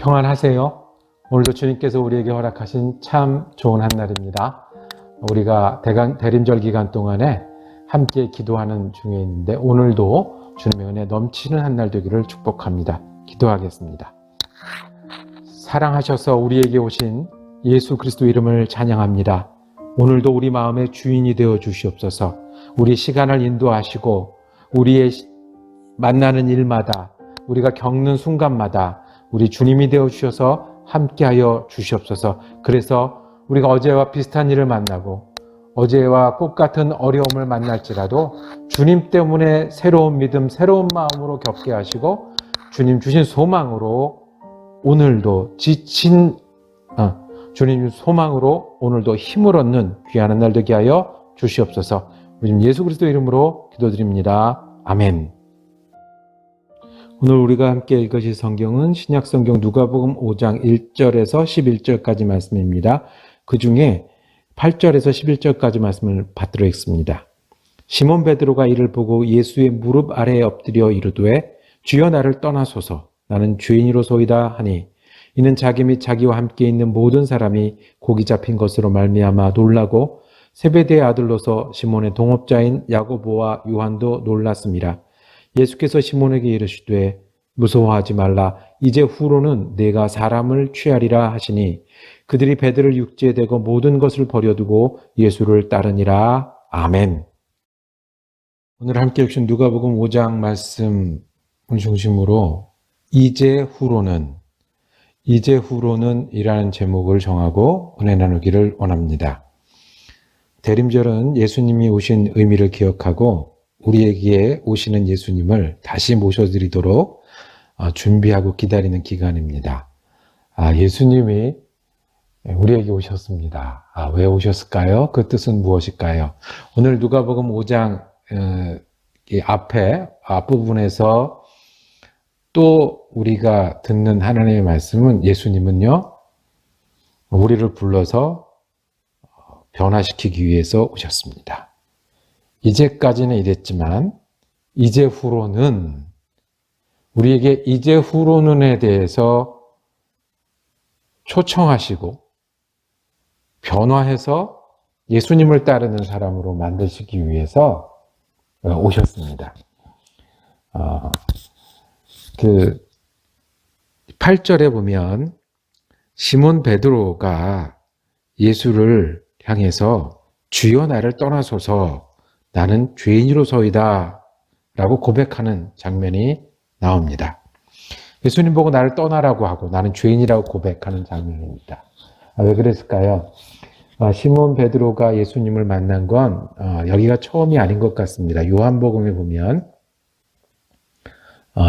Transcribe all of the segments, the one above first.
평안하세요. 오늘도 주님께서 우리에게 허락하신 참 좋은 한날입니다. 우리가 대림절 기간 동안에 함께 기도하는 중에 있는데 오늘도 주님의 은혜 넘치는 한날 되기를 축복합니다. 기도하겠습니다. 사랑하셔서 우리에게 오신 예수 그리스도 이름을 찬양합니다. 오늘도 우리 마음의 주인이 되어 주시옵소서. 우리 시간을 인도하시고 우리의 만나는 일마다 우리가 겪는 순간마다 우리 주님이 되어 주셔서 함께하여 주시옵소서. 그래서 우리가 어제와 비슷한 일을 만나고 어제와 똑같은 어려움을 만날지라도 주님 때문에 새로운 믿음, 새로운 마음으로 겪게 하시고 주님 주신 소망으로 오늘도 주님 소망으로 오늘도 힘을 얻는 귀한 날 되게 하여 주시옵소서. 우리 예수 그리스도 이름으로 기도드립니다. 아멘. 오늘 우리가 함께 읽으실 성경은 신약성경 누가복음 5장 1절에서 11절까지 말씀입니다. 그 중에 8절에서 11절까지 말씀을 받들어 읽습니다. 시몬 베드로가 이를 보고 예수의 무릎 아래에 엎드려 이르되 주여 나를 떠나소서 나는 죄인이로소이다 하니 이는 자기 및 자기와 함께 있는 모든 사람이 고기 잡힌 것으로 말미암아 놀라고 세베대의 아들로서 시몬의 동업자인 야고보와 요한도 놀랐습니다. 예수께서 시몬에게 이르시되 무서워하지 말라. 이제 후로는 내가 사람을 취하리라 하시니 그들이 베드로를 육지에 대고 모든 것을 버려두고 예수를 따르니라. 아멘. 오늘 함께 읽으신 누가복음 5장 말씀을 중심으로 이제 후로는 이라는 제목을 정하고 은혜 나누기를 원합니다. 대림절은 예수님이 오신 의미를 기억하고 우리에게 오시는 예수님을 다시 모셔드리도록 준비하고 기다리는 기간입니다. 예수님이 우리에게 오셨습니다. 왜 오셨을까요? 그 뜻은 무엇일까요? 오늘 누가복음 5장 앞부분에서 또 우리가 듣는 하나님의 말씀은 예수님은요, 우리를 불러서 변화시키기 위해서 오셨습니다. 이제까지는 이랬지만 이제 후로는 우리에게 이제 후로는에 대해서 초청하시고 변화해서 예수님을 따르는 사람으로 만드시기 위해서 오셨습니다. 그 8절에 보면 시몬 베드로가 예수를 향해서 주여 나를 떠나소서 나는 죄인으로서이다 라고 고백하는 장면이 나옵니다. 예수님 보고 나를 떠나라고 하고 나는 죄인이라고 고백하는 장면입니다. 왜 그랬을까요? 시몬 베드로가 예수님을 만난 건 여기가 처음이 아닌 것 같습니다. 요한복음에 보면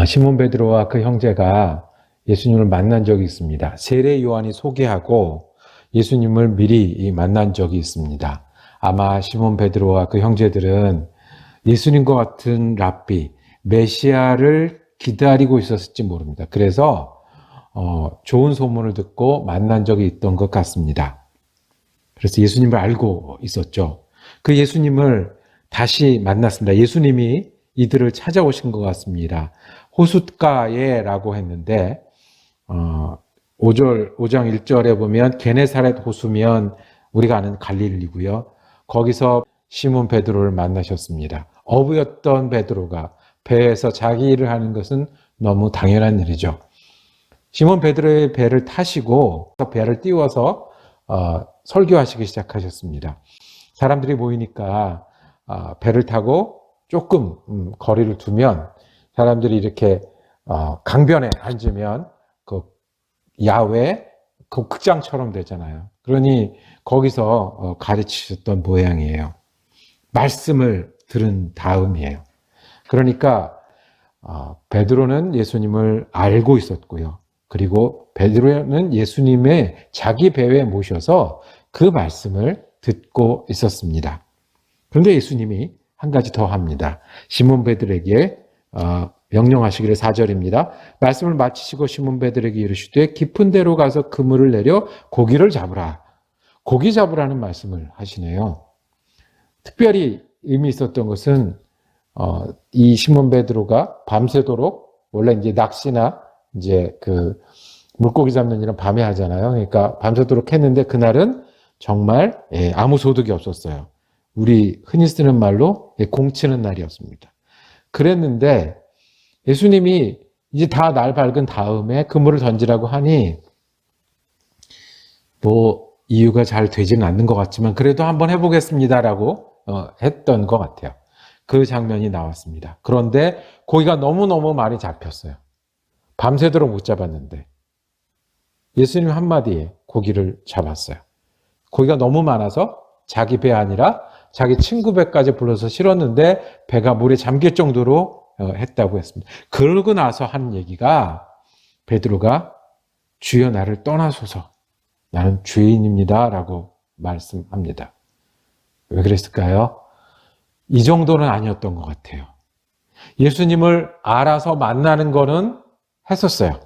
시몬 베드로와 그 형제가 예수님을 만난 적이 있습니다. 세례 요한이 소개하고 예수님을 미리 만난 적이 있습니다. 아마 시몬 베드로와 그 형제들은 예수님과 같은 랍비, 메시아를 기다리고 있었을지 모릅니다. 그래서 좋은 소문을 듣고 만난 적이 있던 것 같습니다. 그래서 예수님을 알고 있었죠. 그 예수님을 다시 만났습니다. 예수님이 이들을 찾아오신 것 같습니다. 호숫가에라고 했는데 5장 1절에 보면 게네사렛 호수면 우리가 아는 갈릴리고요. 거기서 시몬 베드로를 만나셨습니다. 어부였던 베드로가 배에서 자기 일을 하는 것은 너무 당연한 일이죠. 시몬 베드로의 배를 타시고 배를 띄워서 설교하시기 시작하셨습니다. 사람들이 모이니까 배를 타고 조금 거리를 두면 사람들이 이렇게 강변에 앉으면 그 야외 그 극장처럼 되잖아요. 그러니 거기서 가르치셨던 모양이에요. 말씀을 들은 다음이에요. 그러니까 베드로는 예수님을 알고 있었고요. 그리고 베드로는 예수님의 자기 배에 모셔서 그 말씀을 듣고 있었습니다. 그런데 예수님이 한 가지 더 합니다. 시몬 베드로에게 명령하시기를 4절입니다. 말씀을 마치시고 시몬 베드로에게 이르시되 깊은 데로 가서 그물을 내려 고기를 잡으라. 고기 잡으라는 말씀을 하시네요. 특별히 의미 있었던 것은 이 시몬 베드로가 밤새도록 원래 이제 낚시나 이제 그 물고기 잡는 일은 밤에 하잖아요. 그러니까 밤새도록 했는데 그날은 정말 아무 소득이 없었어요. 우리 흔히 쓰는 말로 공치는 날이었습니다. 그랬는데 예수님이 이제 다 날 밝은 다음에 그물을 던지라고 하니 뭐 이유가 잘 되지는 않는 것 같지만 그래도 한번 해보겠습니다라고 했던 것 같아요. 그 장면이 나왔습니다. 그런데 고기가 너무너무 많이 잡혔어요. 밤새도록 못 잡았는데 예수님 한마디에 고기를 잡았어요. 고기가 너무 많아서 자기 배 아니라 자기 친구 배까지 불러서 실었는데 배가 물에 잠길 정도로 했다고 했습니다. 그러고 나서 하는 얘기가 베드로가 주여 나를 떠나소서 나는 죄인입니다 라고 말씀합니다. 왜 그랬을까요? 이 정도는 아니었던 것 같아요. 예수님을 알아서 만나는 거는 했었어요.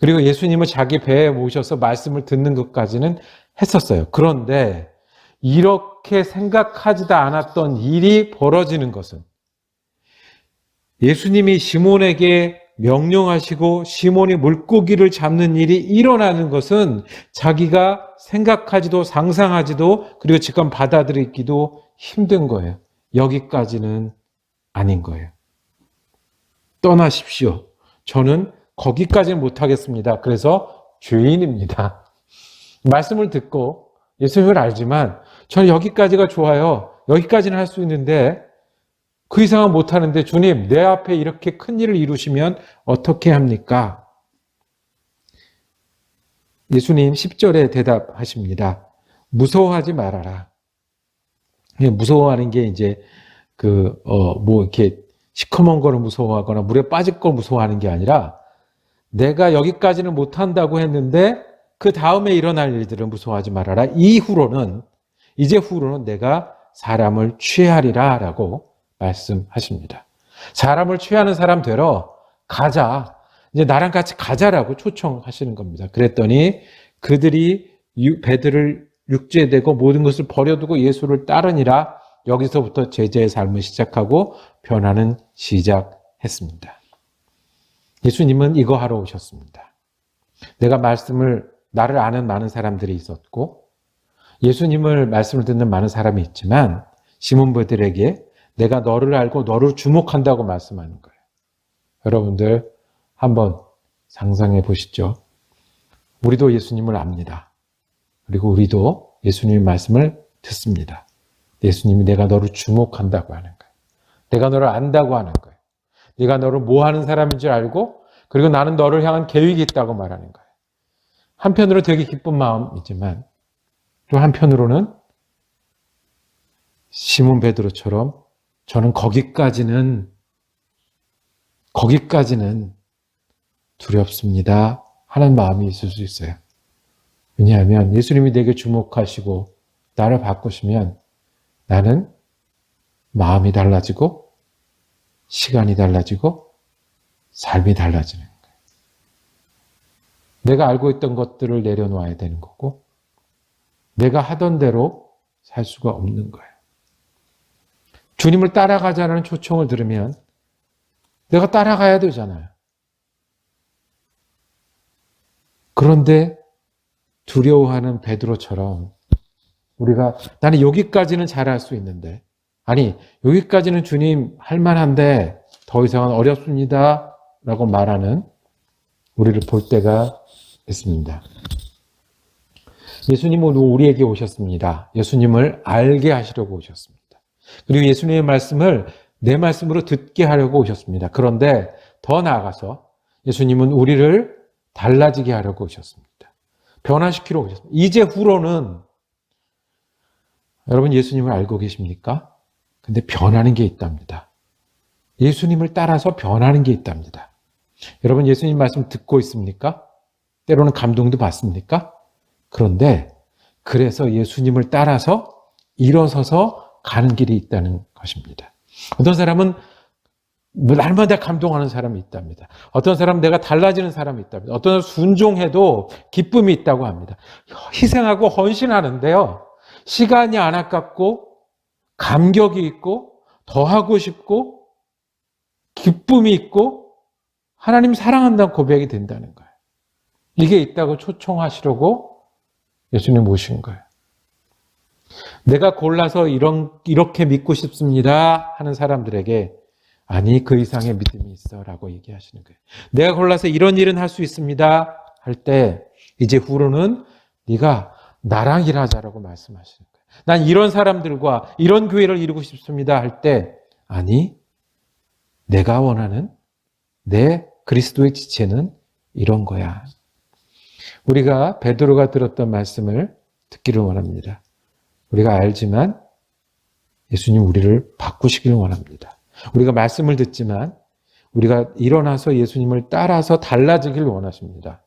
그리고 예수님을 자기 배에 모셔서 말씀을 듣는 것까지는 했었어요. 그런데 이렇게 생각하지도 않았던 일이 벌어지는 것은 예수님이 시몬에게 명령하시고 시몬이 물고기를 잡는 일이 일어나는 것은 자기가 생각하지도 상상하지도 그리고 지금 받아들이기도 힘든 거예요. 여기까지는 아닌 거예요. 떠나십시오. 저는 거기까지는 못하겠습니다. 그래서 죄인입니다. 말씀을 듣고 예수님을 알지만 저는 여기까지가 좋아요. 여기까지는 할 수 있는데 그 이상은 못하는데 주님 내 앞에 이렇게 큰 일을 이루시면 어떻게 합니까? 예수님 10절에 대답하십니다. 무서워하지 말아라. 무서워하는 게 이제 이렇게 시커먼 거를 무서워하거나 물에 빠질 걸 무서워하는 게 아니라 내가 여기까지는 못한다고 했는데 그 다음에 일어날 일들을 무서워하지 말아라. 이제 후로는 내가 사람을 취하리라 라고 말씀하십니다. 사람을 취하는 사람 되러 가자. 이제 나랑 같이 가자라고 초청하시는 겁니다. 그랬더니 그들이 배들을 육지에 대고 모든 것을 버려두고 예수를 따르니라. 여기서부터 제자의 삶을 시작하고 변화는 시작했습니다. 예수님은 이거 하러 오셨습니다. 나를 아는 많은 사람들이 있었고 예수님을 말씀을 듣는 많은 사람이 있지만 시몬 베드로에게 내가 너를 알고 너를 주목한다고 말씀하는 거예요. 여러분들 한번 상상해 보시죠. 우리도 예수님을 압니다. 그리고 우리도 예수님의 말씀을 듣습니다. 예수님이 내가 너를 주목한다고 하는 거예요. 내가 너를 안다고 하는 거예요. 네가 너를 뭐 하는 사람인 줄 알고 그리고 나는 너를 향한 계획이 있다고 말하는 거예요. 한편으로 되게 기쁜 마음이지만 또 한편으로는 시몬 베드로처럼 저는 거기까지는 두렵습니다 하는 마음이 있을 수 있어요. 왜냐하면 예수님이 내게 주목하시고 나를 바꾸시면 나는 마음이 달라지고 시간이 달라지고 삶이 달라지는 거예요. 내가 알고 있던 것들을 내려놓아야 되는 거고 내가 하던 대로 살 수가 없는 거예요. 주님을 따라가자는 초청을 들으면 내가 따라가야 되잖아요. 그런데 두려워하는 베드로처럼 우리가 나는 여기까지는 잘할 수 있는데 여기까지는 주님 할 만한데 더 이상은 어렵습니다 라고 말하는 우리를 볼 때가 있습니다. 예수님은 우리에게 오셨습니다. 예수님을 알게 하시려고 오셨습니다. 그리고 예수님의 말씀을 내 말씀으로 듣게 하려고 오셨습니다. 그런데 더 나아가서 예수님은 우리를 달라지게 하려고 오셨습니다. 변화시키러 오셨습니다. 이제 후로는 여러분 예수님을 알고 계십니까? 근데 변하는 게 있답니다. 예수님을 따라서 변하는 게 있답니다. 여러분 예수님 말씀 듣고 있습니까? 때로는 감동도 받습니까? 그런데 그래서 예수님을 따라서 일어서서 가는 길이 있다는 것입니다. 어떤 사람은 날마다 감동하는 사람이 있답니다. 어떤 사람은 내가 달라지는 사람이 있답니다. 어떤 사람은 순종해도 기쁨이 있다고 합니다. 희생하고 헌신하는데요. 시간이 안 아깝고 감격이 있고 더 하고 싶고 기쁨이 있고 하나님 사랑한다는 고백이 된다는 거예요. 이게 있다고 초청하시려고 예수님 오신 거예요. 내가 골라서 이렇게 믿고 싶습니다 하는 사람들에게 아니 그 이상의 믿음이 있어 라고 얘기하시는 거예요. 내가 골라서 이런 일은 할 수 있습니다 할 때 이제 후로는 네가 나랑 일하자라고 말씀하시는 거예요. 난 이런 사람들과 이런 교회를 이루고 싶습니다 할 때 아니 내가 원하는 내 그리스도의 지체는 이런 거야. 우리가 베드로가 들었던 말씀을 듣기를 원합니다. 우리가 알지만 예수님 우리를 바꾸시길 원합니다. 우리가 말씀을 듣지만 우리가 일어나서 예수님을 따라서 달라지길 원하십니다.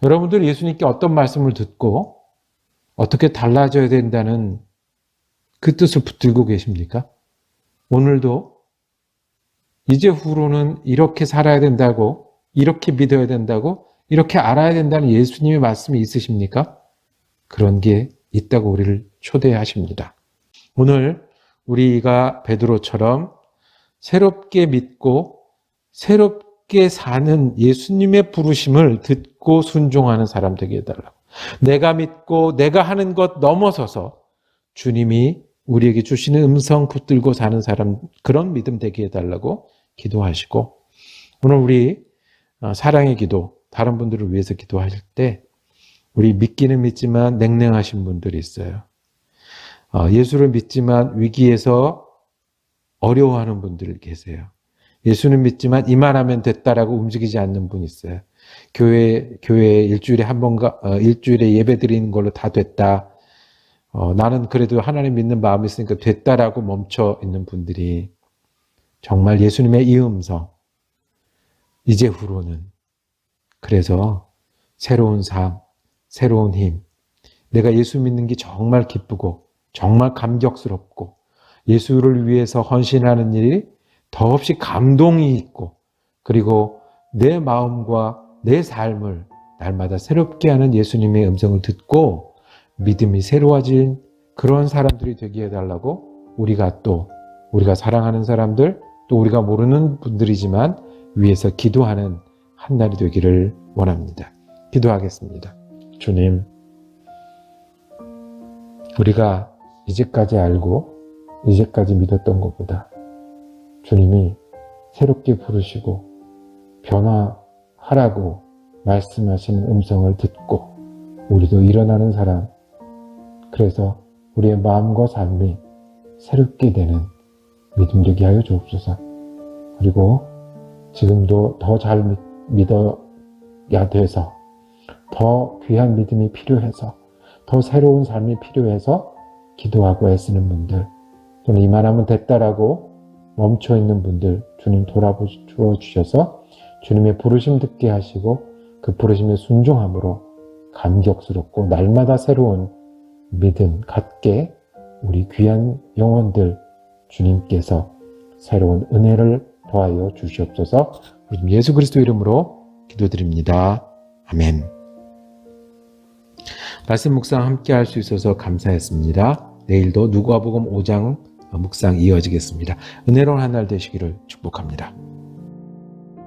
여러분들 예수님께 어떤 말씀을 듣고 어떻게 달라져야 된다는 그 뜻을 붙들고 계십니까? 오늘도 이제 후로는 이렇게 살아야 된다고, 이렇게 믿어야 된다고, 이렇게 알아야 된다는 예수님의 말씀이 있으십니까? 그런 게 있다고 우리를 초대하십니다. 오늘 우리가 베드로처럼 새롭게 믿고 새롭게 사는 예수님의 부르심을 듣고 순종하는 사람 되게 해달라고. 내가 믿고 내가 하는 것 넘어서서 주님이 우리에게 주시는 음성 붙들고 사는 사람, 그런 믿음 되게 해달라고 기도하시고, 오늘 우리 사랑의 기도, 다른 분들을 위해서 기도하실 때 우리 믿기는 믿지만 냉랭하신 분들이 있어요. 예수를 믿지만 위기에서 어려워하는 분들 계세요. 예수는 믿지만 이만하면 됐다라고 움직이지 않는 분이 있어요. 교회에 일주일에 한 번가, 일주일에 예배 드리는 걸로 다 됐다. 나는 그래도 하나님 믿는 마음이 있으니까 됐다라고 멈춰 있는 분들이 정말 예수님의 이 음성, 이제 후로는, 그래서 새로운 삶, 새로운 힘, 내가 예수 믿는 게 정말 기쁘고 정말 감격스럽고 예수를 위해서 헌신하는 일이 더없이 감동이 있고, 그리고 내 마음과 내 삶을 날마다 새롭게 하는 예수님의 음성을 듣고 믿음이 새로워진 그런 사람들이 되게 해달라고 우리가 사랑하는 사람들, 또 우리가 모르는 분들이지만 위해서 기도하는 한 날이 되기를 원합니다. 기도하겠습니다. 주님, 우리가 이제까지 알고 이제까지 믿었던 것보다 주님이 새롭게 부르시고 변화하라고 말씀하시는 음성을 듣고 우리도 일어나는 사람, 그래서 우리의 마음과 삶이 새롭게 되는 믿음 되게 하여 주옵소서. 그리고 지금도 더 잘 믿어야 돼서, 더 귀한 믿음이 필요해서, 더 새로운 삶이 필요해서 기도하고 애쓰는 분들, 또는 이만하면 됐다라고 멈춰있는 분들, 주님 돌아보아 주셔서 주님의 부르심 듣게 하시고 그 부르심에 순종함으로 감격스럽고 날마다 새로운 믿음 갖게 우리 귀한 영혼들 주님께서 새로운 은혜를 더하여 주시옵소서. 우리 예수 그리스도 이름으로 기도드립니다. 아멘. 말씀 묵상 함께 할 수 있어서 감사했습니다. 내일도 누가복음 5장 묵상 이어지겠습니다. 은혜로운 한 날 되시기를 축복합니다.